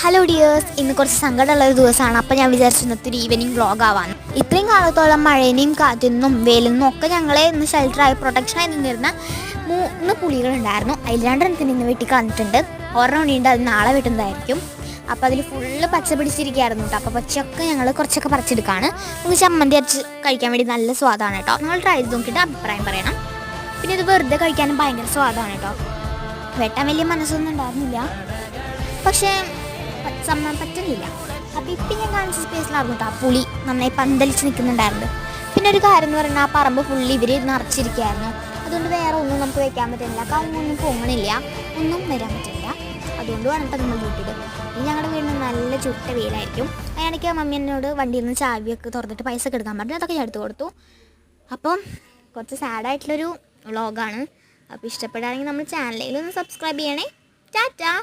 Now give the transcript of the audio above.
Hello dears, ഇന്ന് കുറച്ച് സങ്കടമുള്ളൊരു ദിവസമാണ്. അപ്പോൾ ഞാൻ വിചാരിച്ചു ഇന്നത്തെ ഒരു ഈവനിങ് വ്ളോഗ് ആവാന്ന്. ഇത്രയും കാലത്തോളം മഴേനെയും കാറ്റിന്നും വെയിലിന്നും ഒക്കെ ഞങ്ങളെ ഇന്ന് ഷെൽട്ടറായി പ്രൊട്ടക്ഷനായി നിന്നിരുന്ന 3 പുലികളുണ്ടായിരുന്നു. അതിൽ 2 ഇന്ന് വെട്ടി കളഞ്ഞിട്ടുണ്ട്. ഒരെണ്ണം ഉണ്ട്, അത് നാളെ വെട്ടുന്നതായിരിക്കും. അപ്പോൾ അതിൽ ഫുള്ള് പച്ച പിടിച്ചിരിക്കുകയായിരുന്നു കേട്ടോ. അപ്പോൾ പച്ചയൊക്കെ ഞങ്ങൾ കുറച്ചൊക്കെ പറിച്ചെടുക്കുകയാണ്. നമുക്ക് ചമ്മന്തി അരച്ച് കഴിക്കാൻ വേണ്ടി നല്ല സ്വാദാണ് കേട്ടോ. നിങ്ങൾ ട്രൈ ചെയ്ത് നോക്കിയിട്ട് അഭിപ്രായം പറയണം. പിന്നെ ഇത് വെറുതെ കഴിക്കാനും ഭയങ്കര സ്വാദാണ് കേട്ടോ. വെട്ടാൻ വലിയ മനസ്സൊന്നും ഉണ്ടായിരുന്നില്ല, പക്ഷേ പറ്റുന്നില്ല. അപ്പോൾ ഇപ്പം ഞാൻ കാണിച്ച സ്പേസിലായിരുന്നു കേട്ടോ ആ പുളി നന്നായി പന്തലിച്ച് നിൽക്കുന്നുണ്ടായിരുന്നു. പിന്നെ ഒരു കാര്യം എന്ന് പറഞ്ഞാൽ ആ പറമ്പ് ഫുള്ളി ഇവർ നിറച്ചിരിക്കുകയായിരുന്നു. അതുകൊണ്ട് വേറെ ഒന്നും നമുക്ക് വയ്ക്കാൻ പറ്റുന്നില്ല. കവുങ്ങൊന്നും പൊങ്ങണില്ല, ഒന്നും വരാൻ പറ്റില്ല. അതുകൊണ്ട് വേണം നമ്മൾ വീട്ടിൽ. ഇനി ഞങ്ങളുടെ വീടിന് നല്ല ചുട്ട വെയിലായിരിക്കും. അതിനിടയ്ക്ക് മമ്മി എന്നോട് വണ്ടിയിൽ നിന്ന് ചാവിയൊക്കെ തുറന്നിട്ട് പൈസ ഒക്കെ എടുക്കാൻ പറഞ്ഞു. അതൊക്കെ ഞാൻ എടുത്ത് കൊടുത്തു. അപ്പം കുറച്ച് സാഡായിട്ടുള്ളൊരു വ്ളോഗാണ്. അപ്പോൾ ഇഷ്ടപ്പെടുകയാണെങ്കിൽ നമ്മൾ ചാനലിൽ ഒന്ന് സബ്സ്ക്രൈബ് ചെയ്യണേ. ടാറ്റാ.